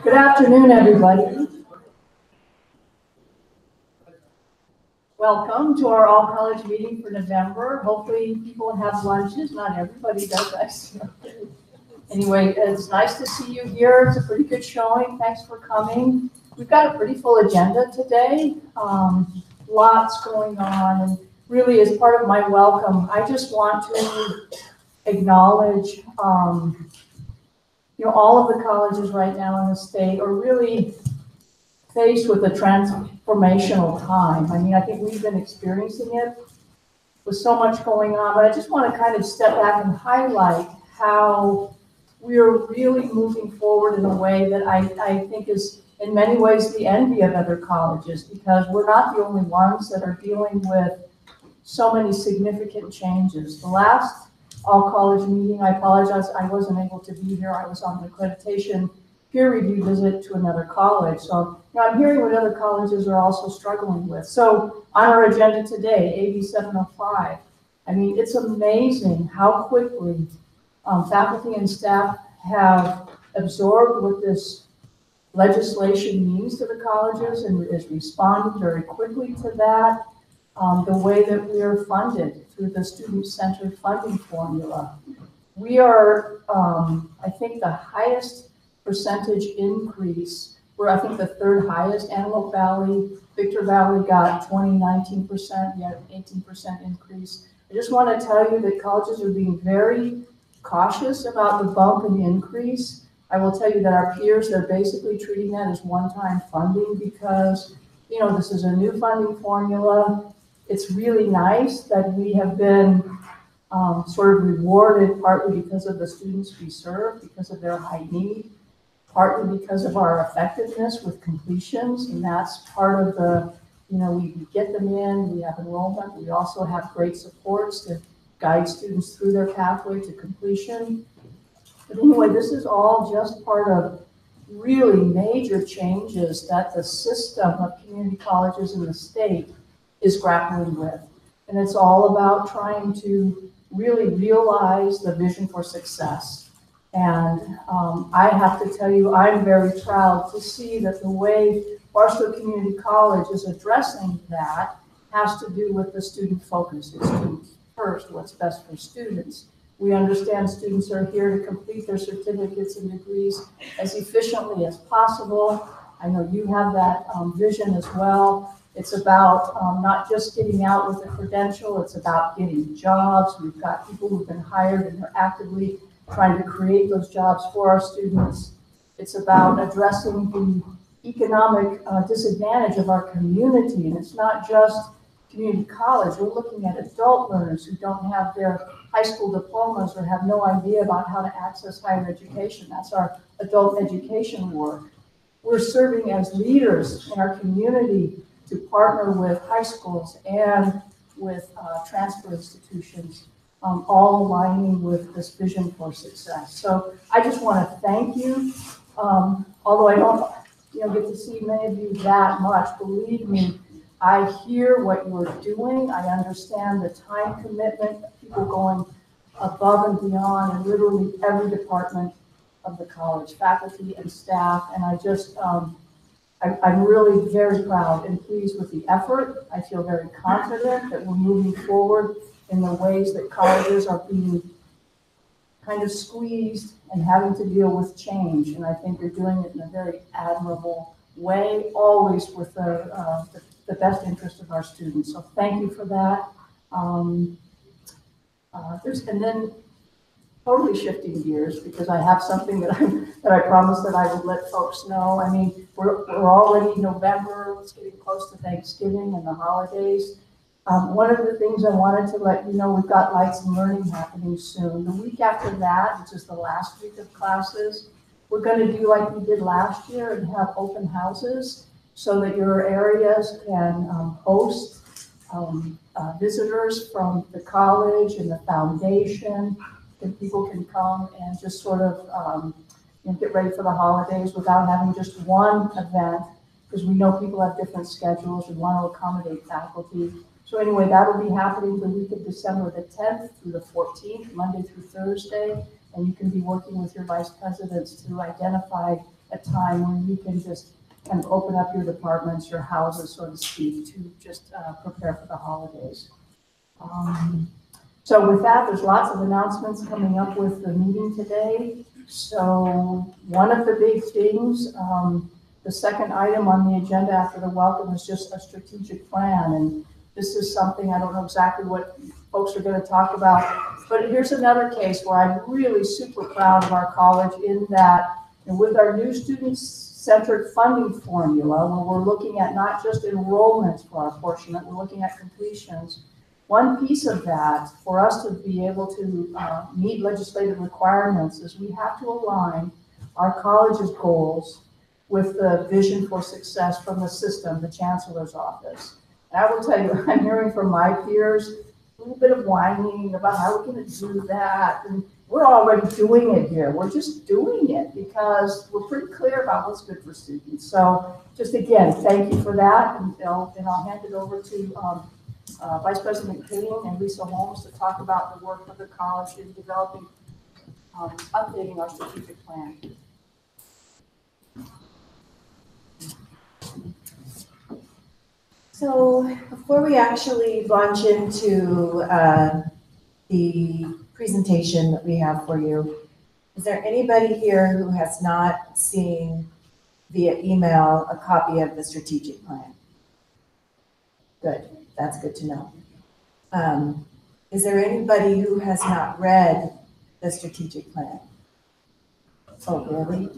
Good afternoon, everybody. Welcome to our all-college meeting for November. Hopefully people have lunches. Not everybody does that. Anyway, it's nice to see you here. It's a pretty good showing. Thanks for coming. We've got a pretty full agenda today. Lots going on. And really, as part of my welcome, I just want to acknowledge all of the colleges right now in the state are really faced with a transformational time. I mean, I think we've been experiencing it with so much going on, but I just want to kind of step back and highlight how we are really moving forward in a way that I think is in many ways the envy of other colleges, because we're not the only ones that are dealing with so many significant changes. The last all-college meeting, I apologize, I wasn't able to be here. I was on an accreditation peer review visit to another college. So I'm hearing what other colleges are also struggling with. So on our agenda today, AB 705, I mean, it's amazing how quickly faculty and staff have absorbed what this legislation means to the colleges and is responding very quickly to that. The way that we are funded through the student-centered funding formula. We are, I think, the highest percentage increase. We're, I think, the third highest. Antelope Valley, Victor Valley got 19%, we had an 18% increase. I just want to tell you that colleges are being very cautious about the bump and the increase. I will tell you that our peers, they're basically treating that as one-time funding because, this is a new funding formula. It's really nice that we have been sort of rewarded partly because of the students we serve, because of their high need, partly because of our effectiveness with completions, and that's part of the, we get them in, we have enrollment, we also have great supports to guide students through their pathway to completion. But anyway, this is all just part of really major changes that the system of community colleges in the state is grappling with. And it's all about trying to really realize the vision for success. And I have to tell you, I'm very proud to see that the way Barstow Community College is addressing that has to do with the student focus. It's students first, what's best for students. We understand students are here to complete their certificates and degrees as efficiently as possible. I know you have that vision as well. It's about not just getting out with a credential, it's about getting jobs. We've got people who've been hired and they're actively trying to create those jobs for our students. It's about addressing the economic disadvantage of our community. And it's not just community college. We're looking at adult learners who don't have their high school diplomas or have no idea about how to access higher education. That's our adult education work. We're serving as leaders in our community to partner with high schools and with transfer institutions, all aligning with this vision for success. So I just want to thank you. Although I don't get to see many of you that much, believe me, I hear what you're doing. I understand the time commitment, people going above and beyond in literally every department of the college, faculty and staff. And I just, I'm really very proud and pleased with the effort. I feel very confident that we're moving forward in the ways that colleges are being kind of squeezed and having to deal with change. And I think you're doing it in a very admirable way, always with the best interest of our students. So thank you for that. And then totally shifting gears, because I have something that I promised that I would let folks know. I mean, we're already November, it's getting close to Thanksgiving and the holidays. One of the things I wanted to let you know, we've got Lights and Learning happening soon. The week after that, which is the last week of classes, we're going to do like we did last year and have open houses so that your areas can host visitors from the college and the foundation. And people can come and just sort of get ready for the holidays without having just one event, because we know people have different schedules and want to accommodate faculty. So anyway, that will be happening the week of December the 10th through the 14th, Monday through Thursday. and you can be working with your vice presidents to identify a time when you can just kind of open up your departments, your houses, so to speak, to just prepare for the holidays. So with that, there's lots of announcements coming up with the meeting today. So one of the big things, the second item on the agenda after the welcome is just a strategic plan. And this is something, I don't know exactly what folks are going to talk about, but here's another case where I'm really super proud of our college in that, and with our new student-centered funding formula, where we're looking at not just enrollments for our portion, but we're looking at completions. One piece of that, for us to be able to meet legislative requirements, is we have to align our college's goals with the vision for success from the system, the chancellor's office. And I will tell you, I'm hearing from my peers a little bit of whining about how we're going to do that. And we're already doing it here. We're just doing it because we're pretty clear about what's good for students. So just again, thank you for that. And I'll hand it over to Vice President King and Lisa Holmes to talk about the work of the college in developing, updating our strategic plan. So before we actually launch into the presentation that we have for you, is there anybody here who has not seen via email a copy of the strategic plan? Good, that's good to know. Is there anybody who has not read the strategic plan? Oh, really?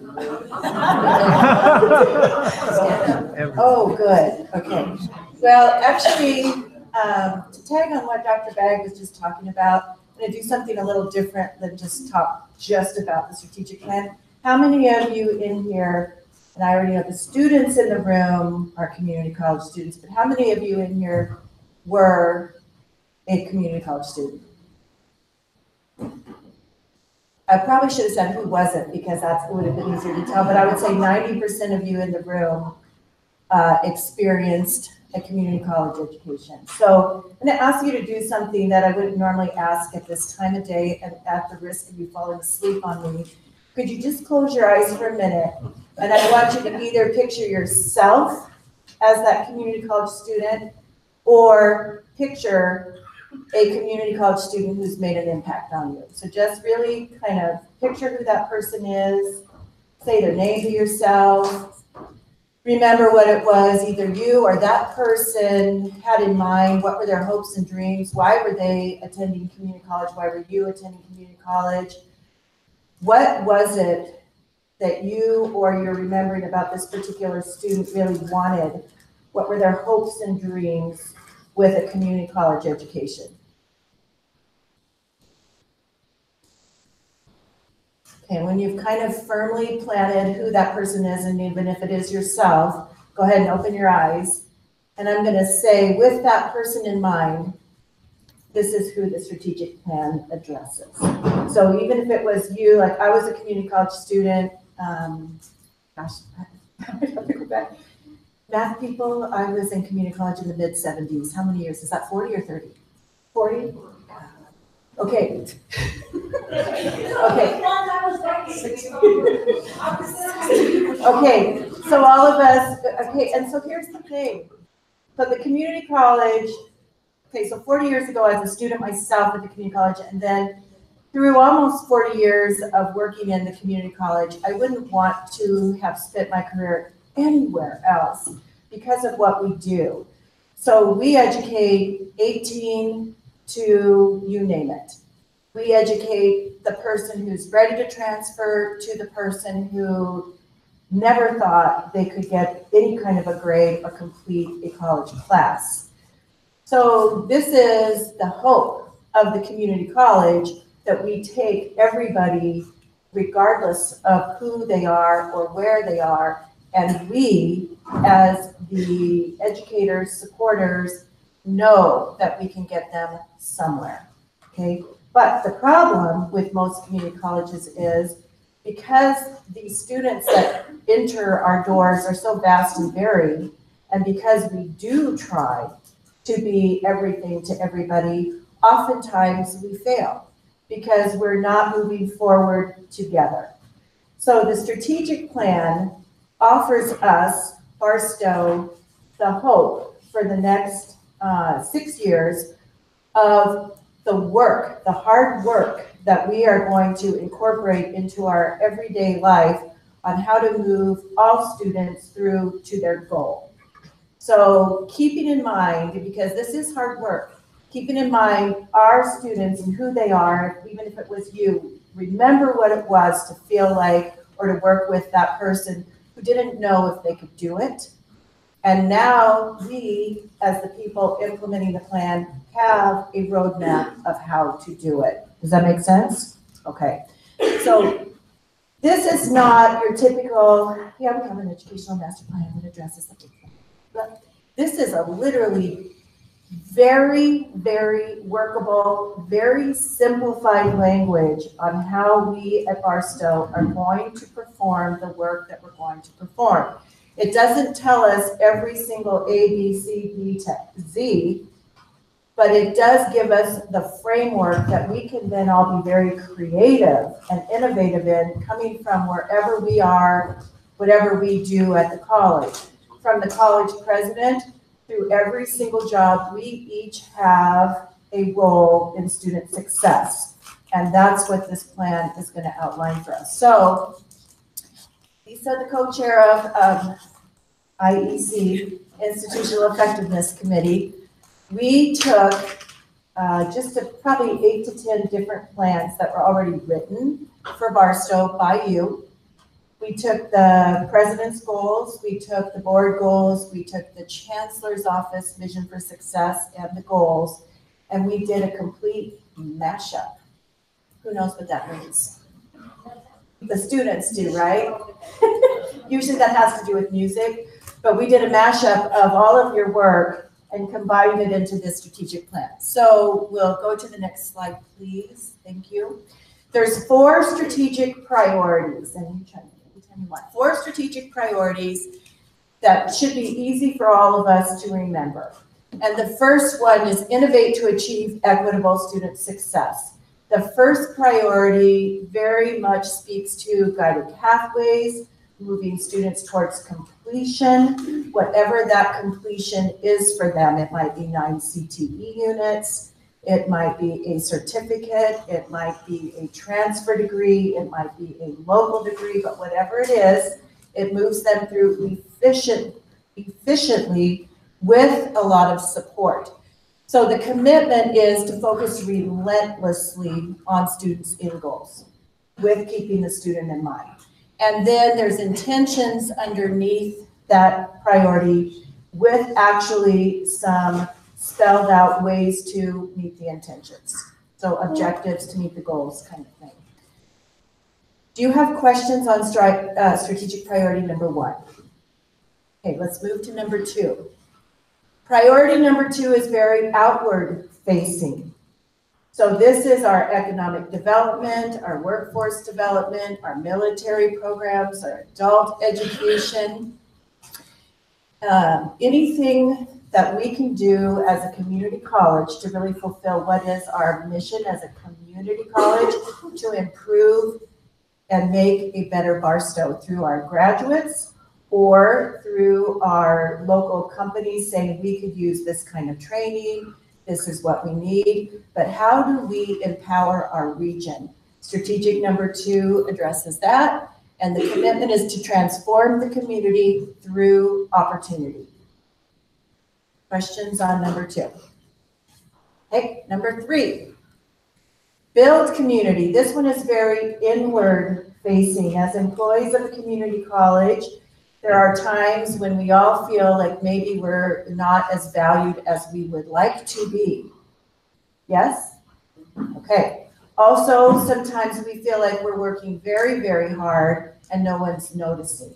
Oh, good, okay. Well, actually, to tag on what Dr. Bagg was just talking about, I'm going to do something a little different than just talk just about the strategic plan. How many of you in here, and I already know the students in the room are community college students, but how many of you in here were a community college student? I probably should have said who wasn't, because it would have been easier to tell, but I would say 90% of you in the room experienced a community college education. So I'm going to ask you to do something that I wouldn't normally ask at this time of day, and at the risk of you falling asleep on me. Could you just close your eyes for a minute? And I want you to either picture yourself as that community college student, or picture a community college student who's made an impact on you. So just really kind of picture who that person is, say their name to yourself. Remember what it was either you or that person had in mind. What were their hopes and dreams? Why were they attending community college? Why were you attending community college? What was it that you or you're remembering about this particular student really wanted? What were their hopes and dreams with a community college education? Okay, when you've kind of firmly planted who that person is, and even if it is yourself, go ahead and open your eyes. And I'm going to say, with that person in mind, this is who the strategic plan addresses. So even if it was you, like I was a community college student, gosh, I have to go back. Math people, I was in community college in the mid-70s. How many years? Is that 40 or 30? 40? Okay. Okay. Okay, so all of us, okay, and so here's the thing. So the community college, okay, so 40 years ago, I was a student myself at the community college, and then through almost 40 years of working in the community college, I wouldn't want to have spent my career anywhere else because of what we do. So we educate 18 to you name it. We educate the person who's ready to transfer to the person who never thought they could get any kind of a grade or complete a college class. So this is the hope of the community college, that we take everybody, regardless of who they are or where they are, and we, as the educators, supporters, know that we can get them somewhere, okay? But the problem with most community colleges is, because these students that enter our doors are so vast and varied, and because we do try to be everything to everybody, oftentimes we fail. because we're not moving forward together. So the strategic plan offers us, Barstow, the hope for the next 6 years of the work, the hard work that we are going to incorporate into our everyday life on how to move all students through to their goal. So keeping in mind, because this is hard work, keeping in mind our students and who they are, even if it was you, remember what it was to feel like or to work with that person who didn't know if they could do it. And now we, as the people implementing the plan, have a roadmap of how to do it. Does that make sense? Okay. So this is not your typical, yeah, we have an educational master plan that addresses the but this is a literally very, very workable, very simplified language on how we at Barstow are going to perform the work that we're going to perform. It doesn't tell us every single A, B, C, D to Z, but it does give us the framework that we can then all be very creative and innovative in, coming from wherever we are, whatever we do at the college. From the college president through every single job, we each have a role in student success. And that's what this plan is going to outline for us. So Lisa, the co-chair of IEC, Institutional Effectiveness Committee, we took probably 8 to 10 different plans that were already written for Barstow by you. We took the president's goals, we took the board goals, we took the chancellor's office vision for success and the goals, and we did a complete mashup. Who knows what that means? The students do, right? Usually that has to do with music, but we did a mashup of all of your work and combined it into this strategic plan. So we'll go to the next slide, please. Thank you. There's 4 strategic priorities, and you tell me what. 4 strategic priorities that should be easy for all of us to remember. And the first one is innovate to achieve equitable student success. The first priority very much speaks to guided pathways, moving students towards completion, whatever that completion is for them. It might be 9 CTE units, it might be a certificate, it might be a transfer degree, it might be a local degree, but whatever it is, it moves them through efficiently with a lot of support. So the commitment is to focus relentlessly on students' end goals with keeping the student in mind. And then there's intentions underneath that priority with actually some spelled out ways to meet the intentions. So objectives to meet the goals kind of thing. Do you have questions on strategic priority number 1? Okay, let's move to number 2. Priority number 2 is very outward facing. So this is our economic development, our workforce development, our military programs, our adult education. Anything that we can do as a community college to really fulfill what is our mission as a community college to improve and make a better Barstow through our graduates or through our local companies saying we could use this kind of training, this is what we need, but how do we empower our region? Strategic number 2 addresses that, and the commitment is to transform the community through opportunity. Questions on number 2? Okay, number 3, build community. This one is very inward facing. As employees of a community college, there are times when we all feel like maybe we're not as valued as we would like to be. Yes? Okay. Also, sometimes we feel like we're working very, very hard and no one's noticing.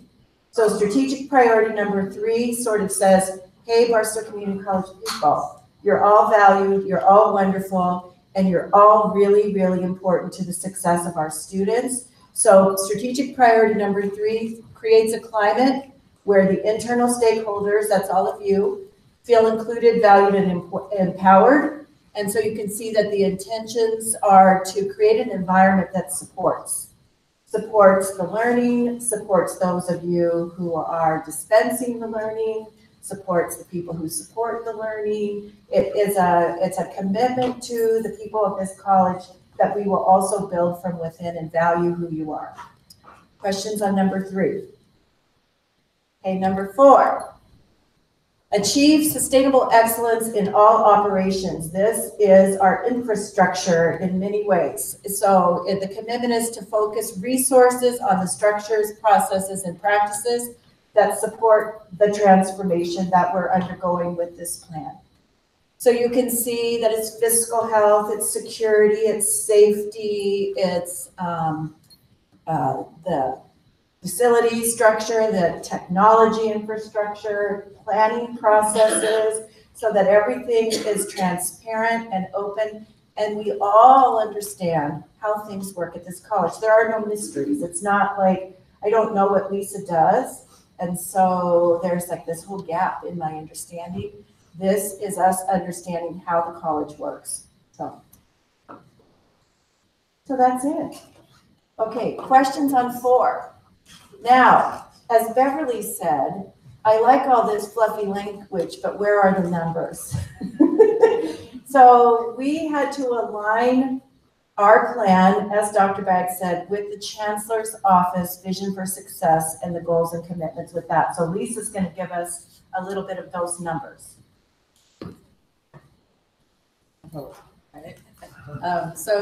So strategic priority number 3 sort of says, hey, Barstow Community College people, you're all valued, you're all wonderful, and you're all really, really important to the success of our students. So strategic priority number 3 creates a climate where the internal stakeholders, that's all of you, feel included, valued, and empowered. And so you can see that the intentions are to create an environment that supports the learning, supports those of you who are dispensing the learning, supports the people who support the learning. It's a commitment to the people of this college that we will also build from within and value who you are. Questions on number 3? Okay, number 4. Achieve sustainable excellence in all operations. This is our infrastructure in many ways. So the commitment is to focus resources on the structures, processes, and practices that support the transformation that we're undergoing with this plan. So you can see that it's fiscal health, it's security, it's safety, it's the facility structure, the technology infrastructure, planning processes, so that everything is transparent and open, and we all understand how things work at this college. There are no mysteries. It's not like, I don't know what Lisa does, and so there's like this whole gap in my understanding. This is us understanding how the college works. So that's it. Okay, questions on 4. Now, as Beverly said, I like all this fluffy language, but where are the numbers? So we had to align our plan, as Dr. Bagg said, with the Chancellor's Office Vision for Success and the goals and commitments with that. So Lisa's going to give us a little bit of those numbers. So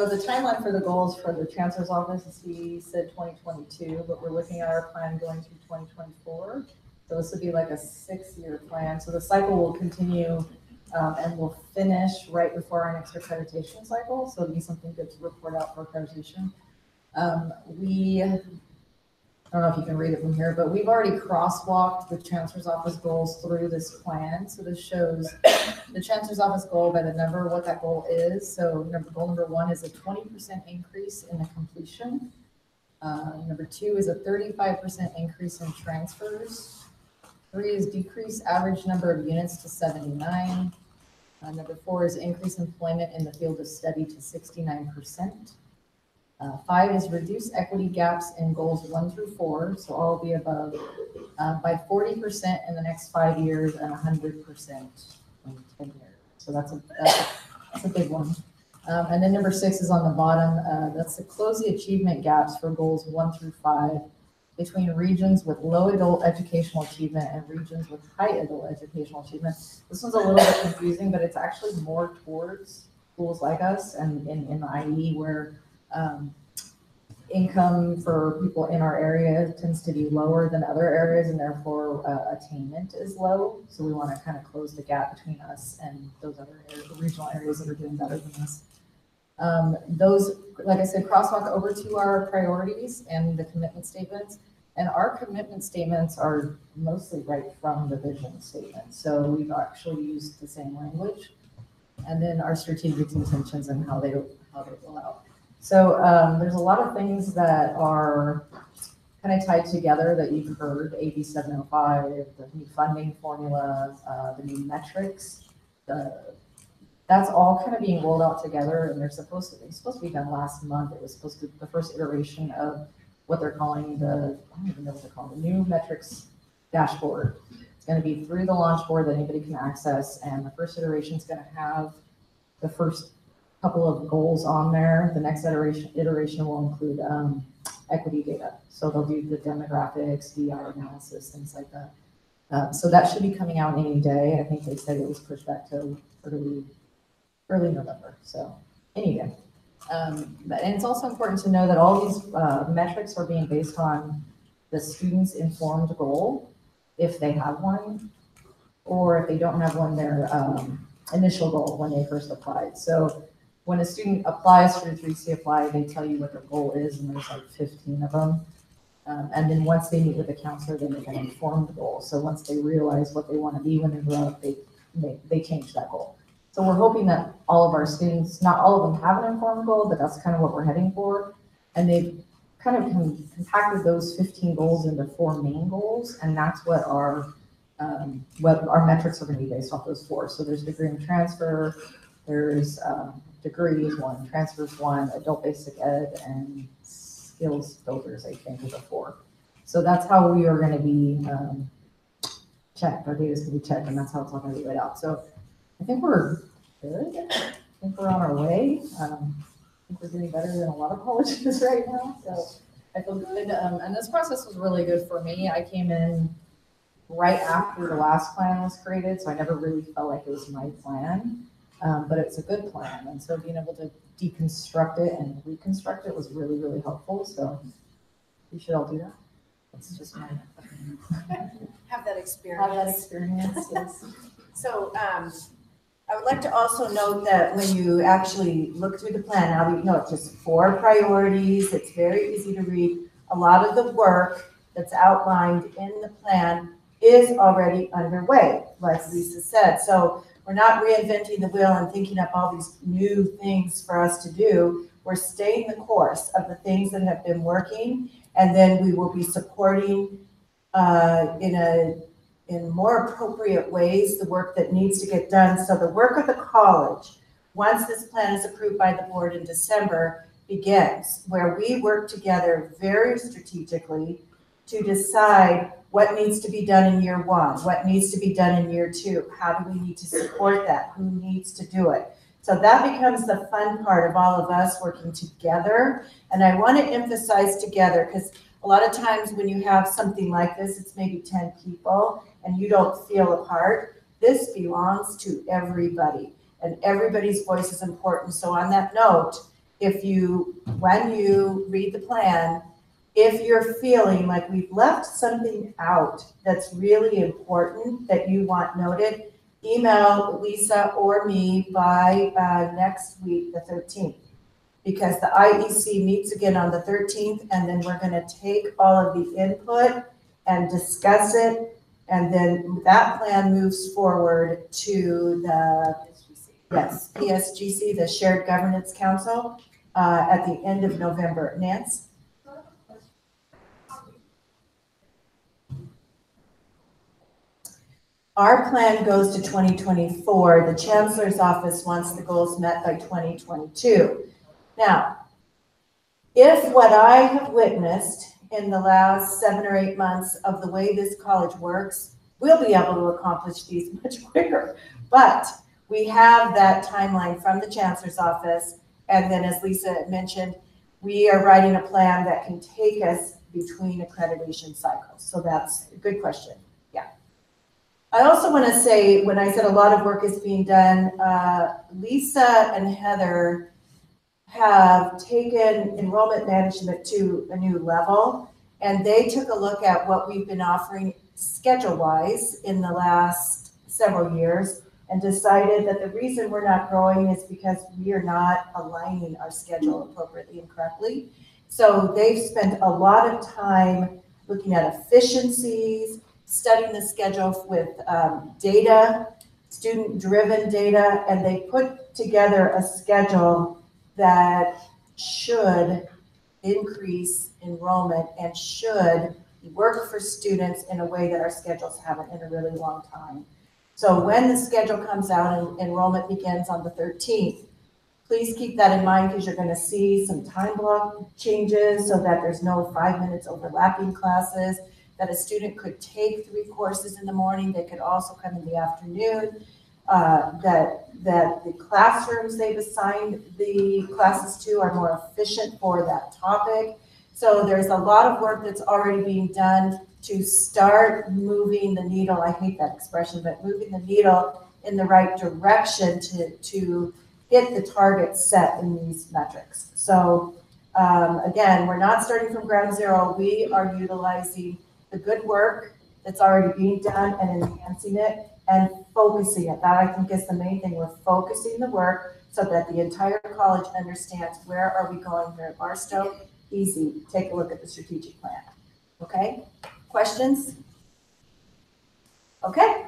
the timeline for the goals for the Chancellor's Office is, he said 2022, but we're looking at our plan going through 2024. So this would be like a 6-year plan. So the cycle will continue and we'll finish right before our next accreditation cycle. So it'll be something good to report out for accreditation. I don't know if you can read it from here, but we've already crosswalked the Chancellor's Office goals through this plan. So this shows the Chancellor's Office goal by the number, what that goal is. So goal number 1 is a 20% increase in the completion. Number 2 is a 35% increase in transfers. 3 is decrease average number of units to 79. Number 4 is increase employment in the field of study to 69%. 5 is reduce equity gaps in goals 1 through 4, so all of the above, by 40% in the next 5 years and 100% in 10 years. So that's a big one. And then number 6 is on the bottom. That's to close the achievement gaps for goals 1 through 5 between regions with low adult educational achievement and regions with high adult educational achievement. This one's a little bit confusing, but it's actually more towards schools like us and in the IE where income for people in our area tends to be lower than other areas, and therefore attainment is low. So we want to kind of close the gap between us and those other areas, the regional areas that are doing better than us. Those, like I said, crosswalk over to our priorities and the commitment statements. And our commitment statements are mostly right from the vision statement. So we've actually used the same language. And then our strategic intentions and how they roll out. So there's a lot of things that are kind of tied together that you've heard, AB 705, the new funding formula, the new metrics. That's all kind of being rolled out together, and it's supposed to be done last month. It was supposed to be the first iteration of what they're calling I don't even know what they're calling, the new metrics dashboard. It's going to be through the launch board that anybody can access, and the first iteration is going to have the first couple of goals on there. The next iteration will include equity data. So they'll do the demographics, DR analysis, things like that. So that should be coming out any day. I think they said it was pushed back to early November. So any day. And it's also important to know that all these metrics are being based on the student's informed goal, if they have one, or if they don't have one, their initial goal when they first applied. So when a student applies through 3C Apply, they tell you what their goal is, and there's like 15 of them. And then once they meet with the counselor, they make an informed goal. So once they realize what they want to be when they grow up, they change that goal. So we're hoping that all of our students, not all of them have an informed goal, but that's kind of what we're heading for. And they've kind of compacted those 15 goals into 4 main goals, and that's what our metrics are going to be based off those 4. So there's degree and transfer, There's degrees one, transfers one, adult basic ed, and skills builders, I think, are the 4. So that's how we are gonna be checked, our data's gonna be checked, and that's how it's all gonna be laid out. So I think we're good. I think we're on our way. I think we're doing better than a lot of colleges right now, so I feel good. And this process was really good for me. I came in right after the last plan was created, so I never really felt like it was my plan. But it's a good plan, and so being able to deconstruct it and reconstruct it was really, really helpful, so we should all do that. That's just my. Have that Have experience. that experience, yes. So, I would like to also note that when you actually look through the plan, now that you know it's just 4 priorities, it's very easy to read. A lot of the work that's outlined in the plan is already underway, like Lisa said. So we're not reinventing the wheel and thinking up all these new things for us to do. We're staying the course of the things that have been working, and then we will be supporting in more appropriate ways the work that needs to get done. So the work of the college, once this plan is approved by the board in December, begins, where we work together very strategically to decide what needs to be done in year 1, what needs to be done in year 2, how do we need to support that, who needs to do it. So that becomes the fun part of all of us working together. And I want to emphasize together, because a lot of times when you have something like this, it's maybe 10 people and you don't feel a part. This belongs to everybody, and everybody's voice is important. So on that note, when you read the plan, if you're feeling like we've left something out that's really important that you want noted, email Lisa or me by next week, the 13th. Because the IEC meets again on the 13th, and then we're gonna take all of the input and discuss it, and then that plan moves forward to the PSGC, the Shared Governance Council, at the end of November. Nance? Our plan goes to 2024. The Chancellor's Office wants the goals met by 2022. Now, if what I have witnessed in the last 7 or 8 months of the way this college works, we'll be able to accomplish these much quicker. But we have that timeline from the Chancellor's Office. And then as Lisa mentioned, we are writing a plan that can take us between accreditation cycles. So that's a good question. Yeah. I also want to say, when I said a lot of work is being done, Lisa and Heather have taken enrollment management to a new level, and they took a look at what we've been offering schedule-wise in the last several years and decided that the reason we're not growing is because we are not aligning our schedule appropriately and correctly. So they've spent a lot of time looking at efficiencies, studying the schedule with data, student-driven data, and they put together a schedule that should increase enrollment and should work for students in a way that our schedules haven't in a really long time. So when the schedule comes out and enrollment begins on the 13th, please keep that in mind, because you're going to see some time block changes so that there's no 5 minutes overlapping classes, that a student could take 3 courses in the morning. They could also come in the afternoon. That the classrooms they've assigned the classes to are more efficient for that topic. So there's a lot of work that's already being done to start moving the needle. I hate that expression, but moving the needle in the right direction to hit the targets set in these metrics. So again, we're not starting from ground zero. We are utilizing the good work that's already being done and enhancing it and focusing it. That, I think, is the main thing. We're focusing the work so that the entire college understands where are we going here at Barstow. Easy. Take a look at the strategic plan. Okay? Questions? Okay.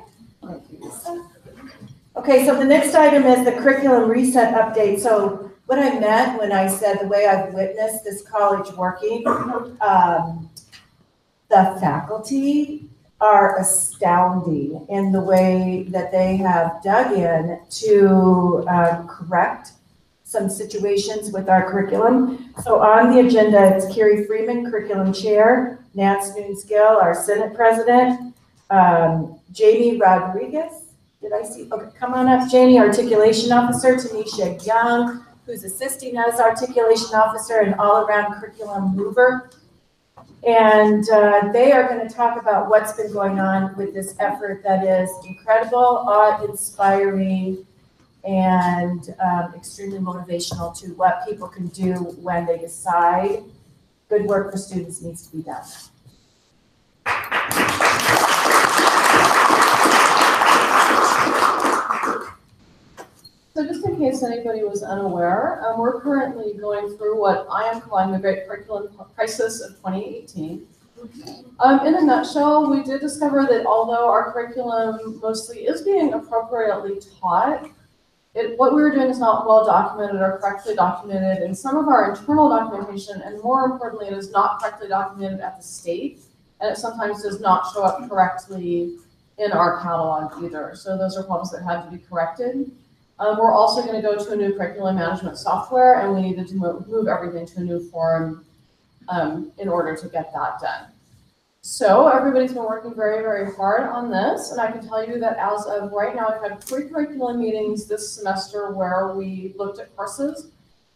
Okay, so the next item is the curriculum reset update. So what I meant when I said the way I've witnessed this college working, the faculty are astounding in the way that they have dug in to correct some situations with our curriculum. So on the agenda, it's Carrie Freeman, Curriculum Chair, Nance Noons-Gill, our Senate President, Jamie Rodriguez, did I see? Okay, come on up, Jamie, Articulation Officer, Tanisha Young, who's assisting us, Articulation Officer and all-around curriculum mover. And they are going to talk about what's been going on with this effort that is incredible, awe-inspiring, and extremely motivational to what people can do when they decide good work for students needs to be done. So just in case anybody was unaware, we're currently going through what I am calling the Great Curriculum Crisis of 2018. In a nutshell, we did discover that although our curriculum mostly is being appropriately taught, what we were doing is not well documented or correctly documented in some of our internal documentation, and more importantly, it is not correctly documented at the state, and it sometimes does not show up correctly in our catalog either. So those are problems that had to be corrected. We're also going to go to a new curriculum management software, and we needed to move everything to a new form in order to get that done. So everybody's been working very, very hard on this, and I can tell you that as of right now, I've had 3 curriculum meetings this semester where we looked at courses,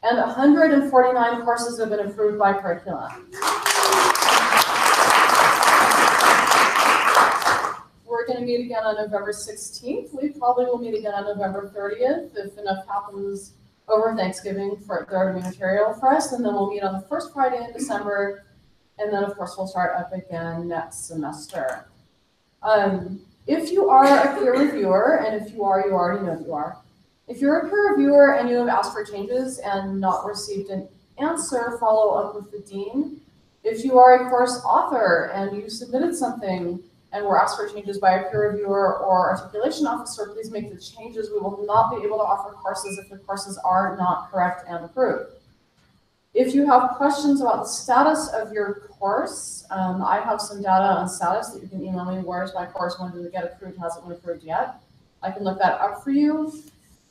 and 149 courses have been approved by curriculum. We're going to meet again on November 16th. We probably will meet again on November 30th if enough happens over Thanksgiving for there to be material for us. And then we'll meet on the first Friday in December. And then, of course, we'll start up again next semester. If you are a peer reviewer, and if you are, you already know that you are. If you're a peer reviewer and you have asked for changes and not received an answer, follow up with the dean. If you are a course author and you submitted something and were asked for changes by a peer reviewer or articulation officer, please make the changes. We will not be able to offer courses if the courses are not correct and approved. If you have questions about the status of your course, I have some data on status that you can email me. Where's my course? When did it get approved? Hasn't been approved yet. I can look that up for you.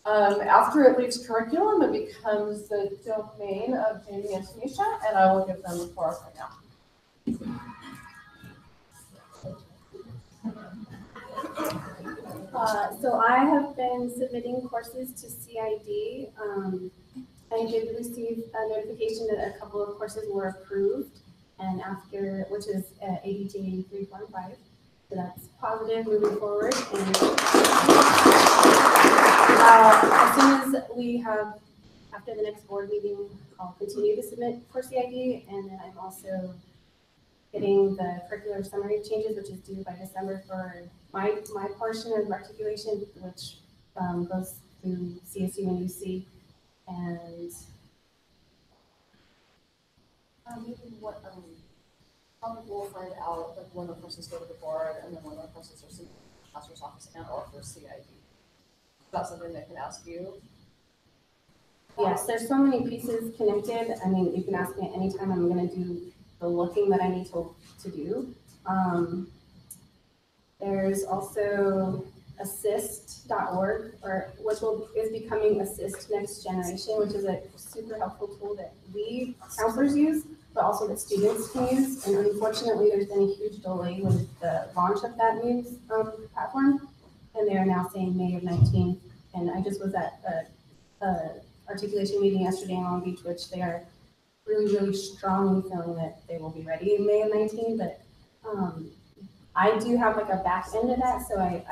After it leaves curriculum, it becomes the domain of Jamie and Tanisha, and I will give them the floor right now. So I have been submitting courses to CID. I did receive a notification that a couple of courses were approved, and after, which is ADJ 315. So that's positive moving forward. And as soon as we have, after the next board meeting, I'll continue to submit for CID, and then I'm also getting the curricular summary changes, which is due by December for my portion of articulation, which goes through CSU and UC. And Maybe what we'll find out like when the courses go to the board and then when the courses are sent to the master's office and or for CID. That's something they can ask you. yes, there's so many pieces connected. I mean, you can ask me at any time. I'm going to do the looking that I need to do. There's also assist.org, which is becoming Assist Next Generation, which is a super helpful tool that we counselors use, but also that students can use. And unfortunately, there's been a huge delay with the launch of that new platform, and they are now saying May of 19. And I just was at a articulation meeting yesterday in Long Beach, which they are really, really strongly feeling that they will be ready in May of 19. But I do have like a back end of that, so I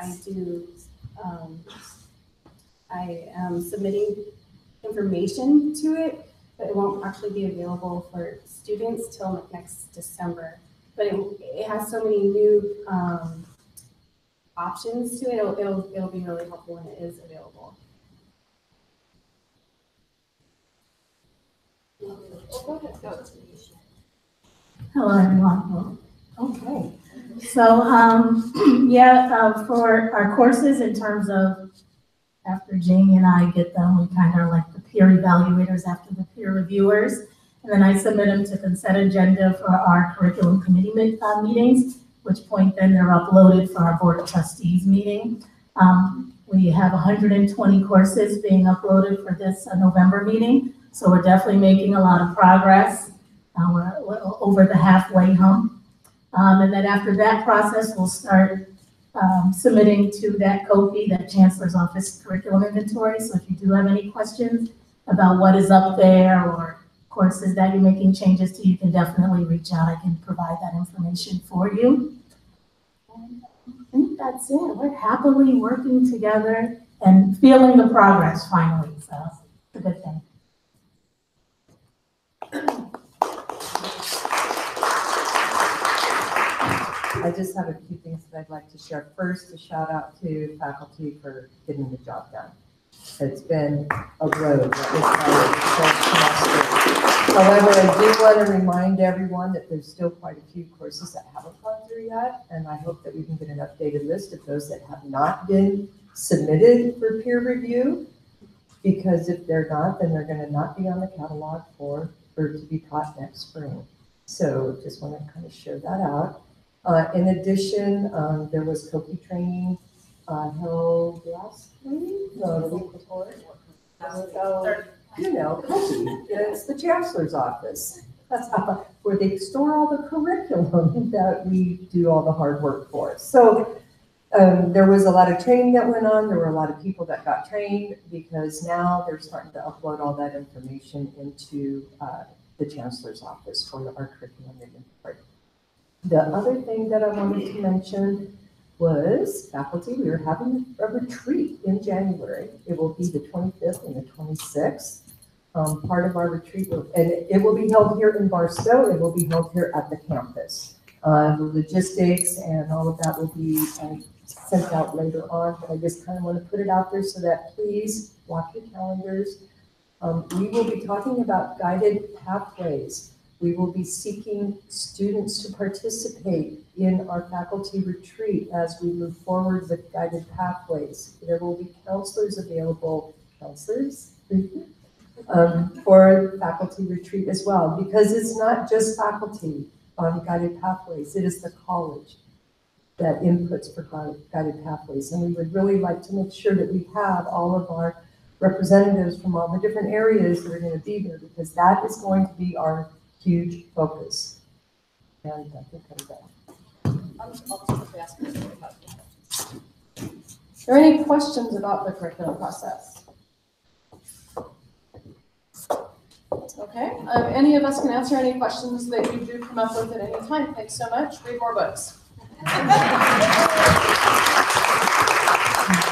am submitting information to it, but it won't actually be available for students till next December. But it has so many new options to it. It'll be really helpful when it is available. Hello, everyone. Okay. So, for our courses, in terms of after Jamie and I get them, we kind of are like the peer evaluators after the peer reviewers. And then I submit them to consent agenda for our curriculum committee meetings. which point then they're uploaded for our Board of Trustees meeting. We have 120 courses being uploaded for this November meeting, so we're definitely making a lot of progress. We're over the halfway hump. And then after that process, we'll start submitting to that COPI, that Chancellor's Office Curriculum Inventory. So if you do have any questions about what is up there or courses that you're making changes to, you can definitely reach out. I can provide that information for you. And I think that's it. We're happily working together and feeling the progress finally. So it's a good thing. I just have a few things that I'd like to share. First, a shout out to faculty for getting the job done. It's been a road that was semester. However, I do want to remind everyone that there's still quite a few courses that haven't gone through yet, and I hope that we can get an updated list of those that have not been submitted for peer review, because if they're not, then they're going to not be on the catalog for to be taught next spring. So just want to kind of share that out. In addition, there was COPI training held last week, no, the week before. So, you know, COPI, it's the Chancellor's Office. That's where they store all the curriculum that we do all the hard work for. So there was a lot of training that went on. There were a lot of people that got trained, because now they're starting to upload all that information into the Chancellor's Office for our curriculum inventory. The other thing that I wanted to mention was faculty. We are having a retreat in January. It will be the 25th and the 26th. Part of our retreat, and it will be held here in Barstow. It will be held here at the campus. The logistics and all of that will be sent out later on, but I just kind of want to put it out there so that please watch your calendars. We will be talking about guided pathways. We will be seeking students to participate in our faculty retreat as we move forward with guided pathways. There will be counselors available, for faculty retreat as well, because it's not just faculty on guided pathways, it is the college that inputs for guided pathways. And we would really like to make sure that we have all of our representatives from all the different areas that are going to be there, because that is going to be our huge focus. And I think I'm done. I'll just quickly ask you about questions. Are there any questions about the curriculum process? Okay, any of us can answer any questions that you do come up with at any time. Thanks so much. Read more books.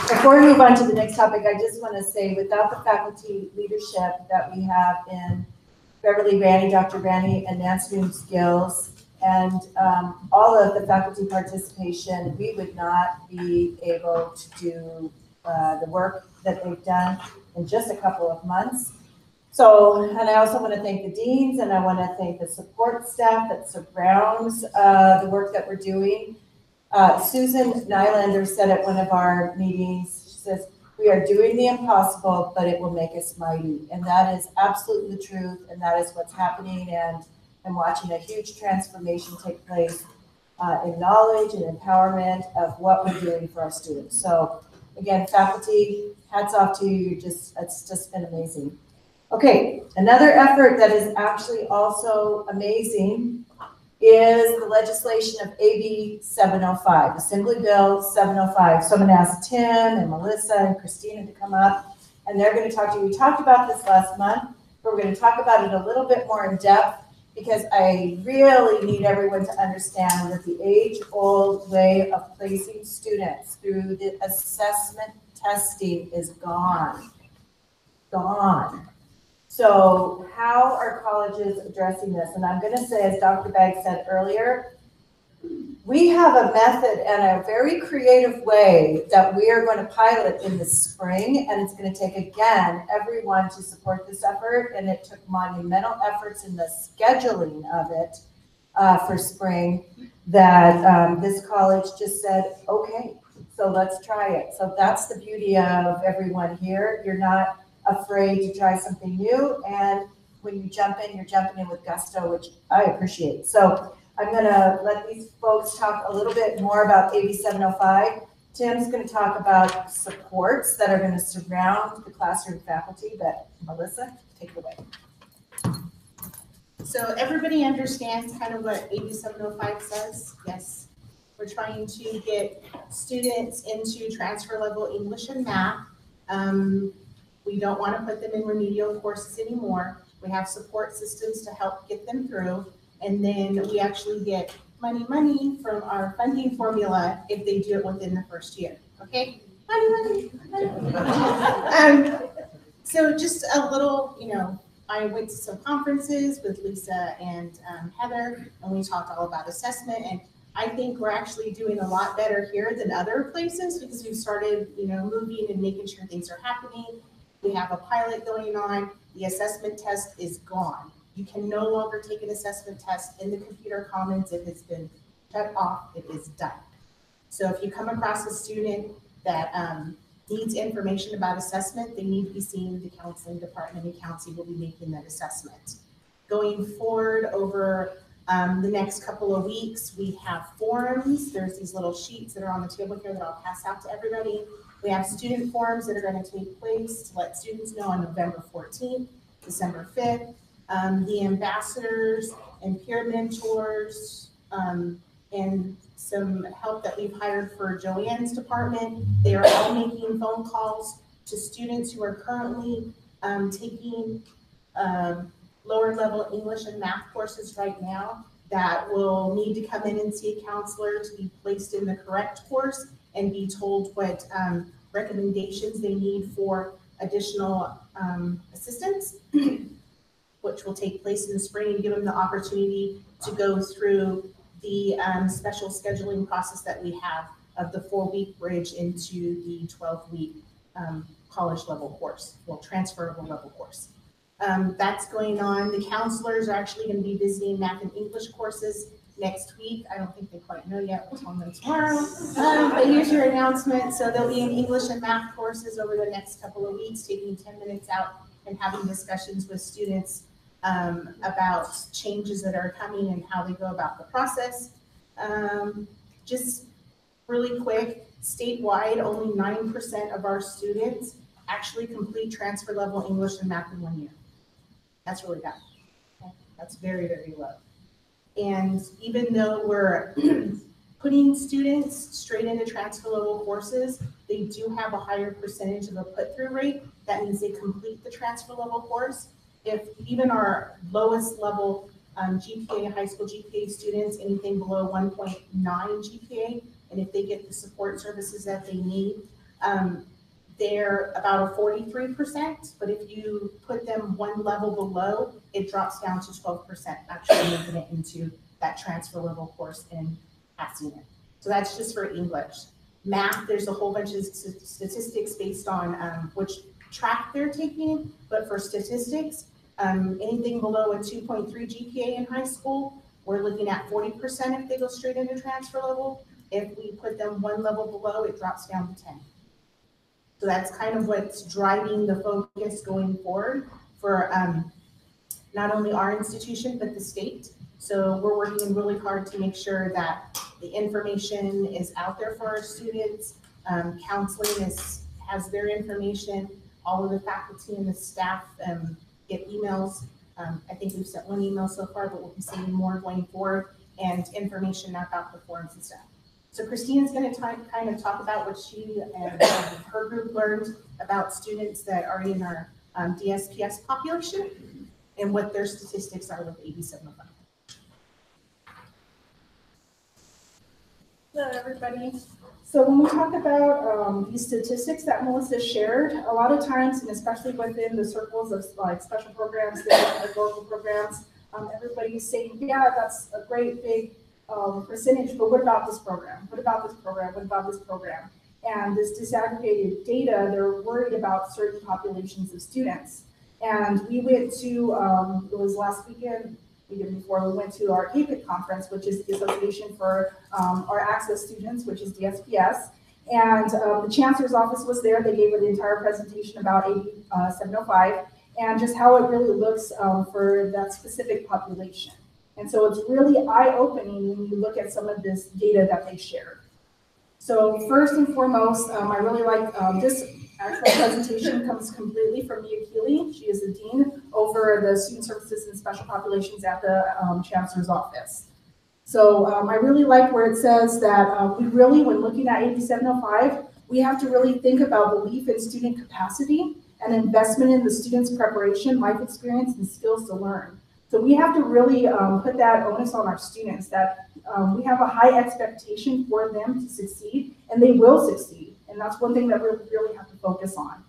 Before we move on to the next topic, I just want to say, without the faculty leadership that we have in Beverly Randy, Dr. Randy, and Nancy Newton-Skills, and all of the faculty participation, we would not be able to do the work that they've done in just a couple of months. So, and I also want to thank the deans, and I want to thank the support staff that surrounds the work that we're doing. Susan Nylander said at one of our meetings, she says, "We are doing the impossible, but it will make us mighty." And that is absolutely the truth, and that is what's happening. And I'm watching a huge transformation take place in knowledge and empowerment of what we're doing for our students. So again, faculty, hats off to you. It's just been amazing. Okay, another effort that is actually also amazing is the legislation of AB 705, Assembly Bill 705. So I'm going to ask Tim and Melissa and Christina to come up, and they're going to talk to you. We talked about this last month, but we're going to talk about it a little bit more in depth, because I really need everyone to understand that the age-old way of placing students through the assessment testing is gone. Gone. So how are colleges addressing this? And I'm going to say, as Dr. Bagg said earlier, we have a method and a very creative way that we are going to pilot in the spring, and it's going to take, again, everyone to support this effort. And it took monumental efforts in the scheduling of it for spring that this college just said, okay, so let's try it. So that's the beauty of everyone here. You're not afraid to try something new, and when you jump in, you're jumping in with gusto, which I appreciate. So I'm gonna let these folks talk a little bit more about AB 705. Tim's gonna talk about supports that are gonna surround the classroom faculty, but Melissa, take it away. So everybody understands kind of what AB 705 says? Yes. We're trying to get students into transfer level English and math. We don't want to put them in remedial courses anymore. We have support systems to help get them through. And then we actually get money from our funding formula if they do it within the first year, okay? Money. So just a little, I went to some conferences with Lisa and Heather, and we talked all about assessment. And I think we're actually doing a lot better here than other places because we've started, moving and making sure things are happening. We have a pilot going on. The assessment test is gone. You can no longer take an assessment test in the computer commons. It has been shut off. It is done. So if you come across a student that needs information about assessment, they need to be seeing the counseling department, and counseling will be making that assessment. Going forward over the next couple of weeks, we have forums. There's these little sheets that are on the table here that I'll pass out to everybody. We have student forums that are going to take place to let students know on November 14th, December 5th. The ambassadors and peer mentors and some help that we've hired for Joanne's department, they are all making phone calls to students who are currently taking lower level English and math courses right now that will need to come in and see a counselor to be placed in the correct course and be told what recommendations they need for additional assistance, which will take place in the spring, and give them the opportunity to go through the special scheduling process that we have of the 4-week bridge into the 12-week college level course, well, transferable level course. That's going on. The counselors are actually going to be visiting math and English courses next week. I don't think they quite know yet. We'll tell them tomorrow. But here's your announcement. So they'll be in English and math courses over the next couple of weeks, taking 10 minutes out and having discussions with students about changes that are coming and how they go about the process. Just really quick, statewide, only 9% of our students actually complete transfer level English and math in 1 year. That's really bad. Okay? That's very, very low. And even though we're putting students straight into transfer level courses, they do have a higher percentage of a put-through rate. That means they complete the transfer level course. If even our lowest level GPA, high school GPA students, anything below 1.9 GPA, and if they get the support services that they need, they're about a 43%, but if you put them one level below, it drops down to 12%, actually making it into that transfer level course and passing it. So that's just for English. Math, there's a whole bunch of statistics based on which track they're taking, but for statistics, anything below a 2.3 GPA in high school, we're looking at 40% if they go straight into transfer level. If we put them one level below, it drops down to 10. So that's kind of what's driving the focus going forward for not only our institution, but the state. So we're working really hard to make sure that the information is out there for our students. Counseling has their information. All of the faculty and the staff get emails. I think we've sent one email so far, but we'll be sending more going forward, and information about the forums and stuff. So Christina's going to kind of talk about what she and her group learned about students that are in our DSPS population and what their statistics are with AB 705. Hello, everybody. So when we talk about these statistics that Melissa shared, a lot of times, and especially within the circles of like special programs, the categorical programs, everybody's saying, yeah, that's a great big percentage, but what about this program? What about this program? What about this program? And this disaggregated data, they're worried about certain populations of students. And we went to, it was last weekend before, we went to our APIC conference, which is the Association for our Access Students, which is DSPS. And the Chancellor's office was there. They gave the entire presentation about AB 705 and just how it really looks for that specific population. And so it's really eye-opening when you look at some of this data that they shared. So first and foremost, I really like this actual presentation comes completely from Mia Keeley. She is the Dean over the Student Services and Special Populations at the Chancellor's Office. So I really like where it says that we really, when looking at AB 705, we have to really think about belief in student capacity and investment in the student's preparation, life experience, and skills to learn. So we have to really put that onus on our students that we have a high expectation for them to succeed, and they will succeed. And that's one thing that we really have to focus on.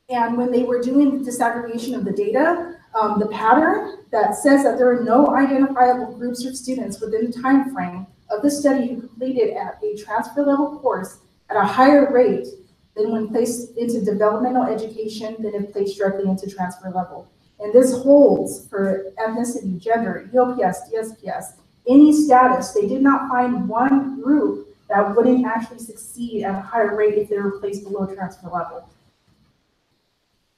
And when they were doing the disaggregation of the data, the pattern that says that there are no identifiable groups of students within the time frame of the study who completed at a transfer level course at a higher rate than when placed into developmental education than if placed directly into transfer level. And this holds for ethnicity, gender, EOPS, DSPS, any status. They did not find one group that wouldn't actually succeed at a higher rate if they were placed below transfer level.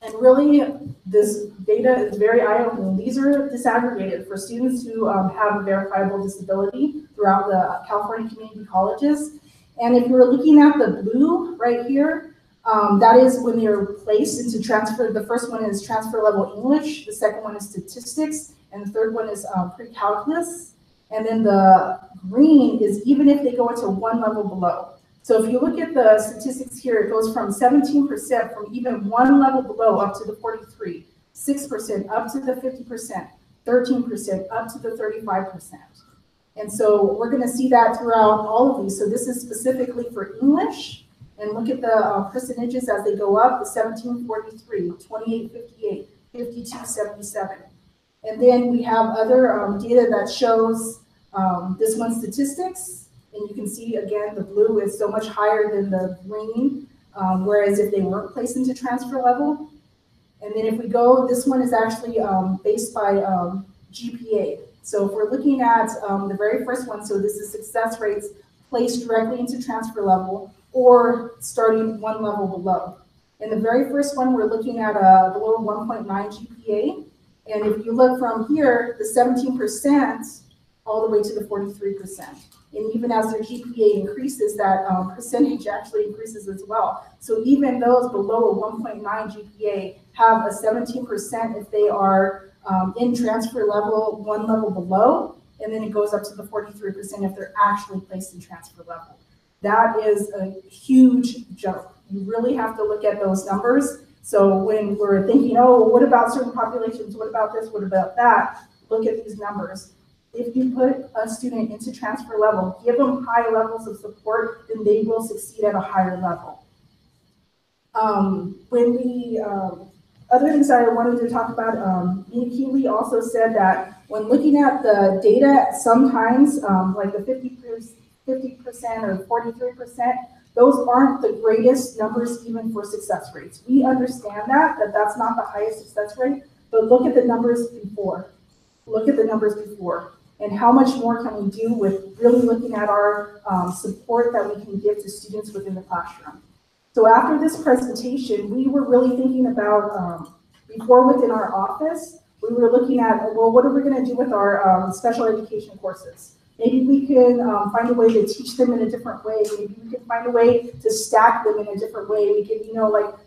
And really, this data is very eye-opening. These are disaggregated for students who have a verifiable disability throughout the California community colleges. And if you're looking at the blue right here, that is when they're placed into transfer. The first one is transfer level English, the second one is statistics, and the third one is pre-calculus. And then the green is even if they go into one level below. So if you look at the statistics here, it goes from 17% from even one level below up to the 43, 6% up to the 50%, 13% up to the 35%. And so we're going to see that throughout all of these. So this is specifically for English. And look at the percentages as they go up, the 1743, 2858, 5277. And then we have other data that shows this one's statistics. And you can see, again, the blue is so much higher than the green, whereas if they weren't placed into transfer level. And then if we go, this one is actually based by GPA. So if we're looking at the very first one, so this is success rates placed directly into transfer level or starting one level below. In the very first one, we're looking at a below 1.9 GPA. And if you look from here, the 17% all the way to the 43%. And even as their GPA increases, that percentage actually increases as well. So even those below a 1.9 GPA have a 17% if they are in transfer level, one level below, and then it goes up to the 43% if they're actually placed in transfer level. That is a huge jump. You really have to look at those numbers. So when we're thinking, oh, what about certain populations? What about this? What about that? Look at these numbers. If you put a student into transfer level, give them high levels of support, then they will succeed at a higher level. Other things that I wanted to talk about, Mia Keeley also said that when looking at the data, sometimes like the 50% or 43%, those aren't the greatest numbers even for success rates. We understand that that's not the highest success rate, but look at the numbers before. Look at the numbers before. And how much more can we do with really looking at our support that we can give to students within the classroom. So after this presentation, we were really thinking about, before within our office, we were looking at, well, what are we going to do with our special education courses? Maybe we can find a way to teach them in a different way. Maybe we can find a way to stack them in a different way. We can,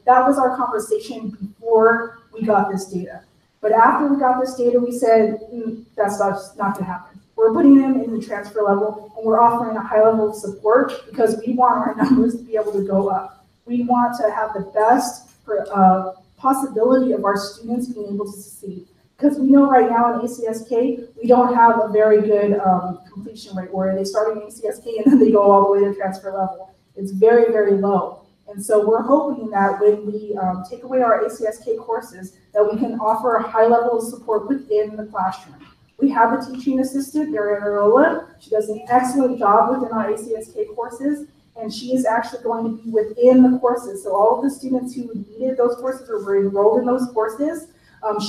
that was our conversation before we got this data. But after we got this data, we said, that's not going to happen. We're putting them in the transfer level, and we're offering a high level of support because we want our numbers to be able to go up. We want to have the best possibility of our students being able to succeed. Because we know right now in ACSK, we don't have a very good completion rate where they start in ACSK and then they go all the way to transfer level. It's very, very low. And so we're hoping that when we take away our ACSK courses, that we can offer a high level of support within the classroom. We have a teaching assistant, Mariana Rolla. She does an excellent job within our ACSK courses, and she is actually going to be within the courses. So all of the students who needed those courses or were enrolled in those courses,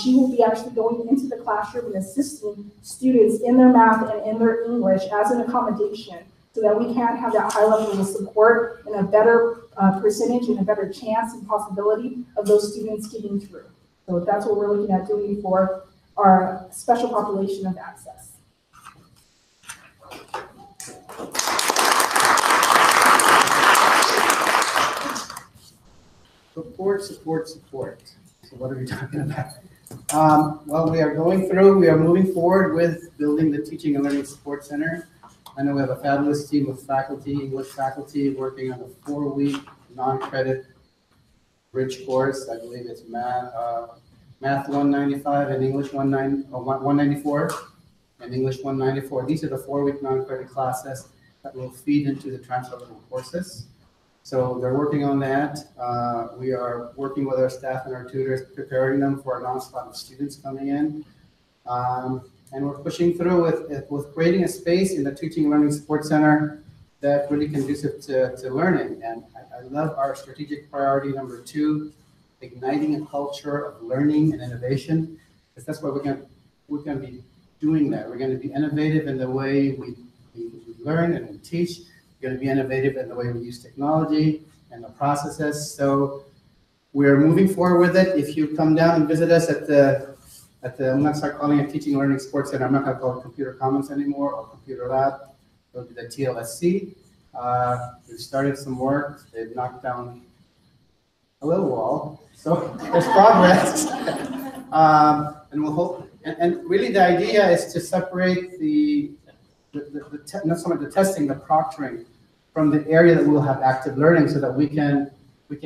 she will be actually going into the classroom and assisting students in their math and in their English as an accommodation so that we can have that high level of support and a better percentage and a better chance and possibility of those students getting through. So that's what we're looking at doing for our special population of access. Support. So what are we talking about? Well, we are moving forward with building the Teaching and Learning Support Center. I know we have a fabulous team of faculty, English faculty, working on a 4-week non-credit bridge course. I believe it's math 195 and English 194 and English 194. These are the 4-week non-credit classes that will feed into the transfer level courses. So they're working on that. We are working with our staff and our tutors, preparing them for an onslaught of students coming in. And we're pushing through with creating a space in the Teaching and Learning Support Center that really conducive to learning. And I love our strategic priority number 2, igniting a culture of learning and innovation, because that's what we're going to be doing there. We're going to be innovative in the way we learn and we teach. We're going to be innovative in the way we use technology and the processes. So we're moving forward with it. If you come down and visit us at the I'm going to start calling it Teaching and Learning Support Center. I'm not going to call it Computer Commons anymore or Computer Lab. It'll be the TLSC. We've started some work. They've knocked down a little wall, so there's progress. And we'll hope. And really, the idea is to separate not so much the testing, the proctoring, from the area that we'll have active learning, so that we can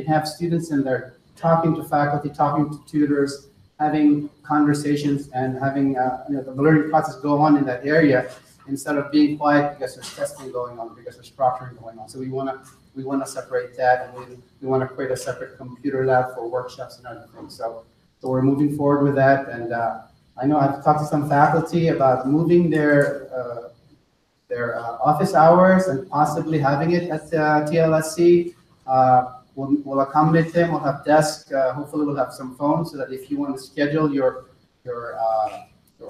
have students in there talking to faculty, talking to tutors, having conversations, and having the learning process go on in that area instead of being quiet because there's testing going on, because there's proctoring going on. So we want to separate that, and we want to create a separate computer lab for workshops and other things. So we're moving forward with that, and I know I've talked to some faculty about moving their office hours and possibly having it at TLSC. We'll accommodate them. We'll have desks. Hopefully, we'll have some phones so that if you want to schedule your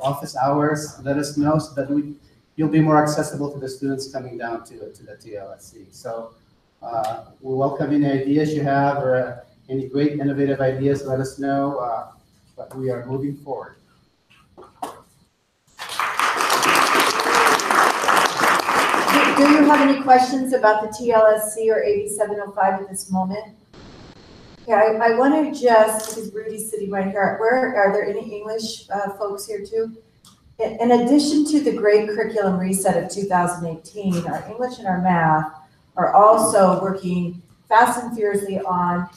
office hours, let us know so that you'll be more accessible to the students coming down to the TLSC. So we welcome any ideas you have or any great innovative ideas. Let us know. But we are moving forward. Do you have any questions about the TLSC or AB 705 at this moment? Okay, I want to just, because Rudy's sitting right here, are there any English folks here too? In addition to the great curriculum reset of 2018, our English and our math are also working fast and furiously on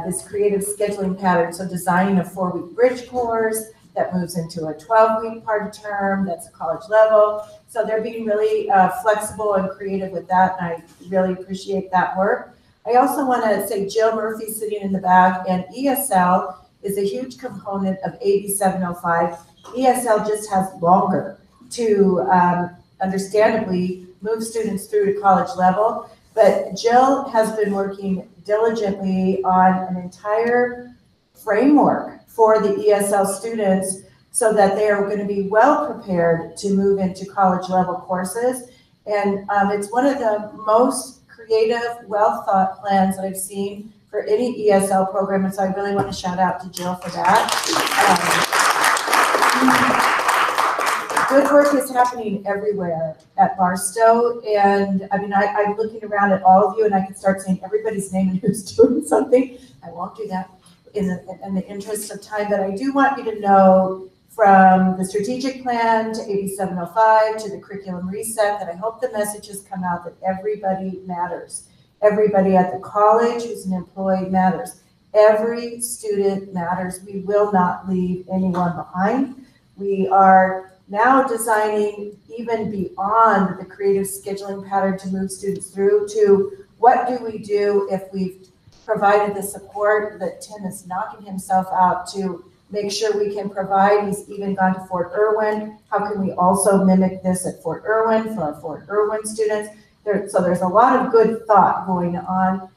this creative scheduling pattern. So designing a 4-week bridge course that moves into a 12-week part of term, that's a college level. So they're being really flexible and creative with that, and I really appreciate that work. I also want to say Jill Murphy sitting in the back, and ESL is a huge component of AB 705. ESL just has longer to understandably move students through to college level, but Jill has been working diligently on an entire framework for the ESL students so that they are going to be well prepared to move into college level courses. And it's one of the most creative, well thought plans that I've seen for any ESL program. And so I really want to shout out to Jill for that. Good work is happening everywhere at Barstow. And I mean, I'm looking around at all of you and I can start saying everybody's name and who's doing something. I won't do that in the interest of time, but I do want you to know from the strategic plan to AB 705 to the curriculum reset that I hope the messages come out that everybody matters. Everybody at the college who's an employee matters. Every student matters. We will not leave anyone behind. We are now designing even beyond the creative scheduling pattern to move students through to what do we do if we've provided the support that Tim is knocking himself out to make sure we can provide. He's even gone to Fort Irwin. How can we also mimic this at Fort Irwin for our Fort Irwin students? So there's a lot of good thought going on.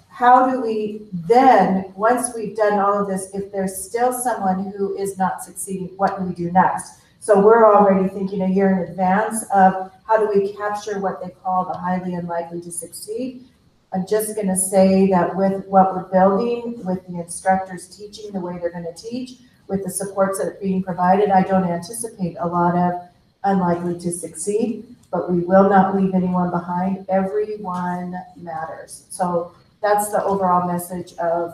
How do we then, once we've done all of this, if there's still someone who is not succeeding, what do we do next? So we're already thinking a year in advance of how do we capture what they call the highly unlikely to succeed. I'm just going to say that with what we're building, with the instructors teaching the way they're going to teach, with the supports that are being provided, I don't anticipate a lot of unlikely to succeed, but we will not leave anyone behind. Everyone matters. So that's the overall message of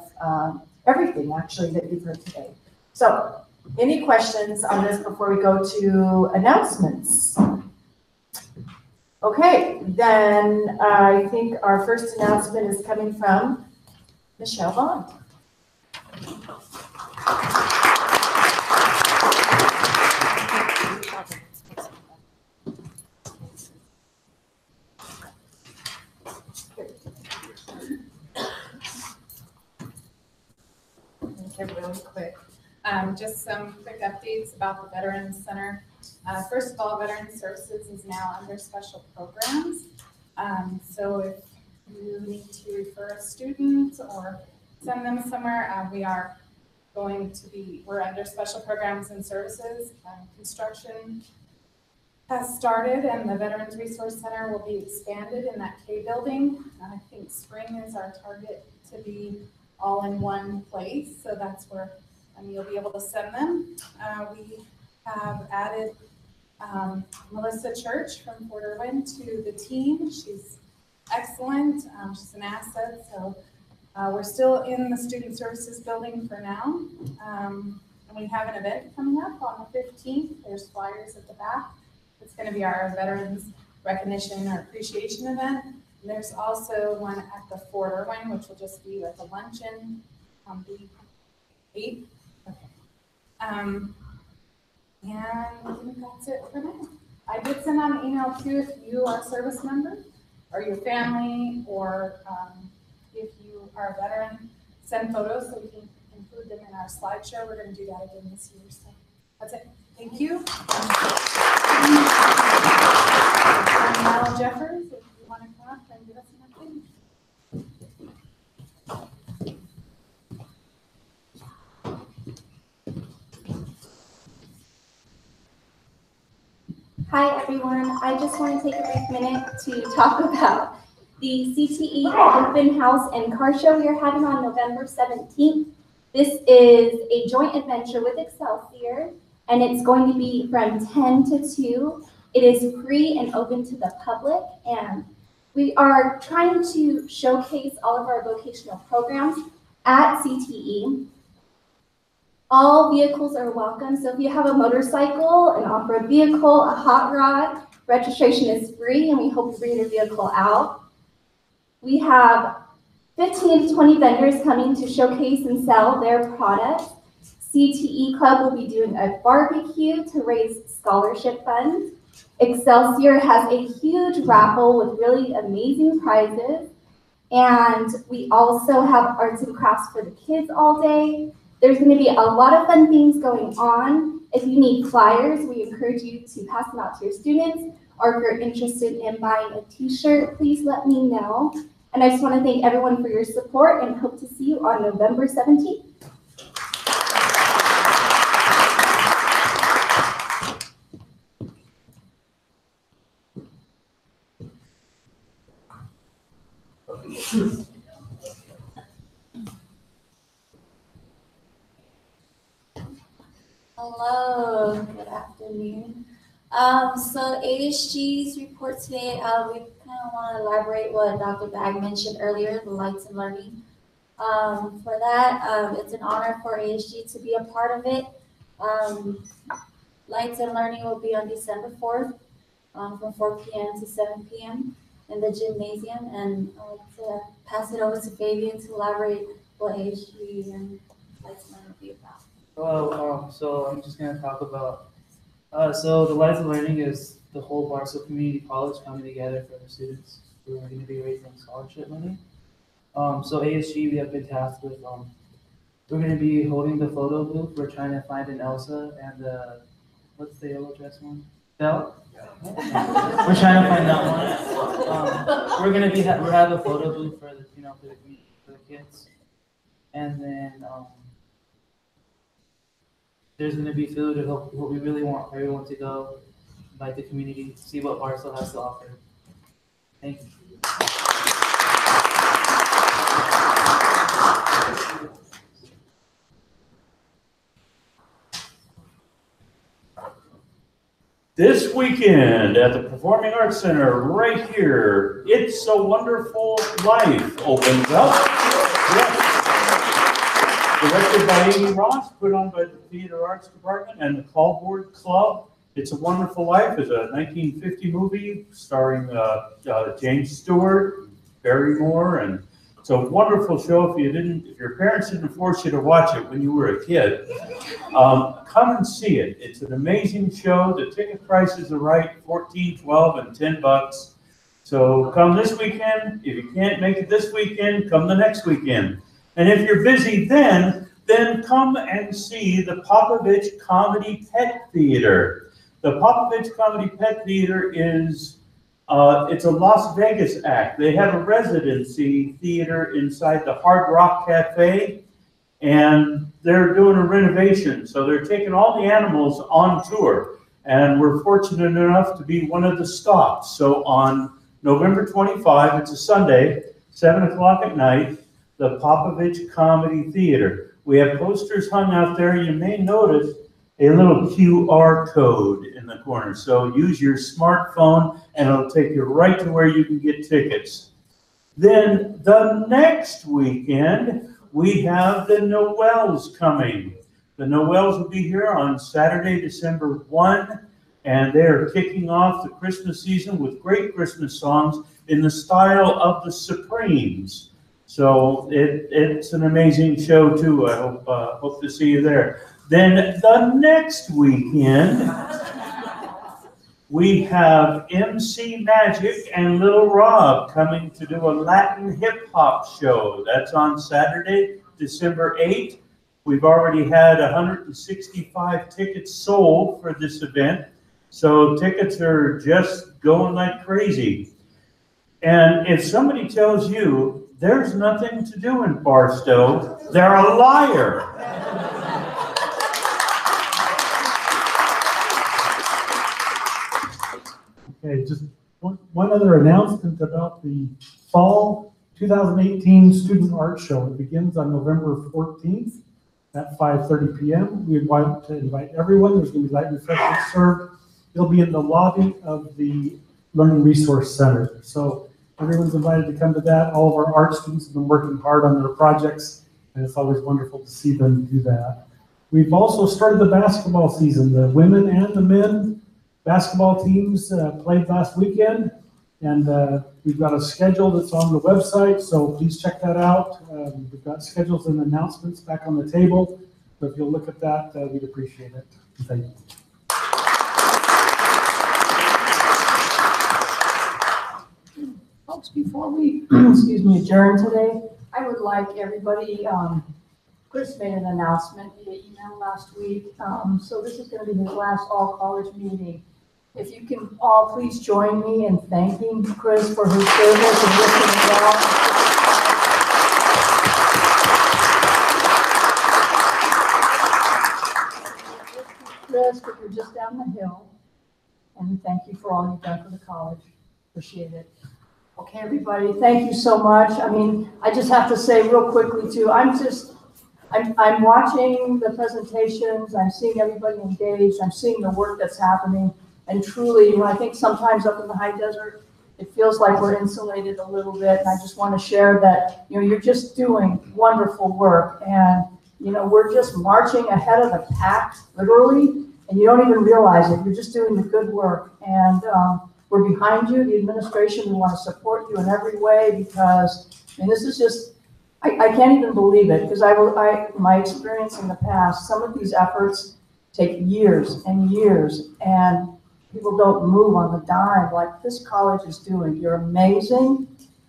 everything actually that you've heard today. So any questions on this before we go to announcements? Okay, then I think our first announcement is coming from Michelle Bond. Okay, really quick. Just some quick updates about the Veterans Center. First of all, Veterans Services is now under special programs. So if you need to refer a student or send them somewhere, we're under special programs and services. Construction has started and the Veterans Resource Center will be expanded in that K building. I think spring is our target to be all in one place. So that's where you'll be able to send them. We have added Melissa Church from Fort Irwin to the team. She's excellent. She's an asset. So we're still in the Student Services building for now. And we have an event coming up on the 15th. There's flyers at the back. It's going to be our Veterans Recognition or Appreciation event. And there's also one at the Fort Irwin, which will just be like a luncheon on the 8th. Okay. And I think that's it for now. I did send out an email too if you are a service member or your family or if you are a veteran, send photos so we can include them in our slideshow. We're going to do that again this year. So that's it. Thank you. And Mal Jeffers, if you want to come up and give us an update. Hi everyone, I just want to take a brief minute to talk about the CTE Open House and Car Show we are having on November 17th. This is a joint adventure with Excelsior and it's going to be from 10 to 2. It is free and open to the public and we are trying to showcase all of our vocational programs at CTE. All vehicles are welcome, so if you have a motorcycle, an off-road vehicle, a hot rod, registration is free and we hope you bring your vehicle out. We have 15 to 20 vendors coming to showcase and sell their products. CTE Club will be doing a barbecue to raise scholarship funds. Excelsior has a huge raffle with really amazing prizes. And we also have arts and crafts for the kids all day. There's going to be a lot of fun things going on. If you need flyers, we encourage you to pass them out to your students. Or if you're interested in buying a t-shirt, please let me know. And I just want to thank everyone for your support and hope to see you on November 17th. Hello, good afternoon. So ASG's report today, we kind of want to elaborate what Dr. Bag mentioned earlier, the Lights in Learning. For that, it's an honor for ASG to be a part of it. Lights in Learning will be on December 4th from 4 p.m. to 7 p.m. in the gymnasium. And I'd like to pass it over to Fabian to elaborate what ASG and Lights in Learning will be about. Hello, so I'm just going to talk about, so the Lights in Learning is the whole Barstow Community College coming together for the students who are going to be raising scholarship money. So ASG, we have been tasked with, we're going to be holding the photo booth. We're trying to find an Elsa and what's the yellow dress one? Belle? We're trying to find that one. We're going to be, we'll have a photo booth for the, for the kids. And then, there's going to be food. And what we really want everyone to go, invite the community, see what Barstow has to offer. Thank you. This weekend at the Performing Arts Center right here, It's a Wonderful Life opens up. Yes. Directed by Amy Ross, put on by the Theater Arts Department and the Callboard Club. It's a Wonderful Life is a 1950 movie starring James Stewart, Barrymore, and it's a wonderful show. If your parents didn't force you to watch it when you were a kid, come and see it. It's an amazing show. The ticket prices are right, $14, $12, and $10. So come this weekend. If you can't make it this weekend, come the next weekend. And if you're busy then come and see the Popovich Comedy Pet Theater. The Popovich Comedy Pet Theater is it's a Las Vegas act. They have a residency theater inside the Hard Rock Cafe, and they're doing a renovation. So they're taking all the animals on tour, and we're fortunate enough to be one of the stops. So on November 25, it's a Sunday, 7 o'clock at night, the Popovich Comedy Theater. We have posters hung out there. You may notice a little QR code in the corner. So use your smartphone and it'll take you right to where you can get tickets. Then the next weekend, we have the Noels coming. The Noels will be here on Saturday, December 1, and they're kicking off the Christmas season with great Christmas songs in the style of the Supremes. So it's an amazing show too. I hope to see you there. Then the next weekend, we have MC Magic and Little Rob coming to do a Latin hip hop show. That's on Saturday, December 8th. We've already had 165 tickets sold for this event. So tickets are just going like crazy. And if somebody tells you there's nothing to do in Barstow, they're a liar. Okay, just one other announcement about the fall 2018 Student Art Show. It begins on November 14th at 5:30 p.m. We want to invite everyone. There's going to be light refreshments served. It'll be in the lobby of the Learning Resource Center. So everyone's invited to come to that. All of our art students have been working hard on their projects, and it's always wonderful to see them do that. We've also started the basketball season. The women and the men basketball teams played last weekend, and we've got a schedule that's on the website, so please check that out. We've got schedules and announcements back on the table, so if you'll look at that, we'd appreciate it. Thank you. Folks, before we, excuse me, adjourn today, I would like everybody, Chris made an announcement via email last week. So this is going to be his last all-college meeting. If you can all please join me in thanking Chris for his service and listening well. Chris, but you're just down the hill. And thank you for all you've done for the college. Appreciate it. Okay, everybody, thank you so much. I mean, I just have to say real quickly too, I'm watching the presentations, I'm seeing everybody engaged, I'm seeing the work that's happening. And truly, I think sometimes up in the high desert, it feels like we're insulated a little bit. And I just want to share that, you're just doing wonderful work. And, we're just marching ahead of the pack, literally, and you don't even realize it. You're just doing the good work. And we're behind you, the administration. We want to support you in every way because, this is just, I can't even believe it because my experience in the past, some of these efforts take years and years, and people don't move on the dime like this college is doing. You're amazing.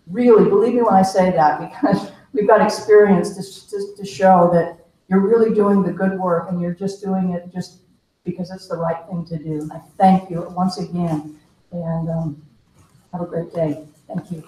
Really, believe me when I say that, because we've got experience to show that you're really doing the good work and you're just doing it just because it's the right thing to do. I thank you once again, and have a great day. Thank you.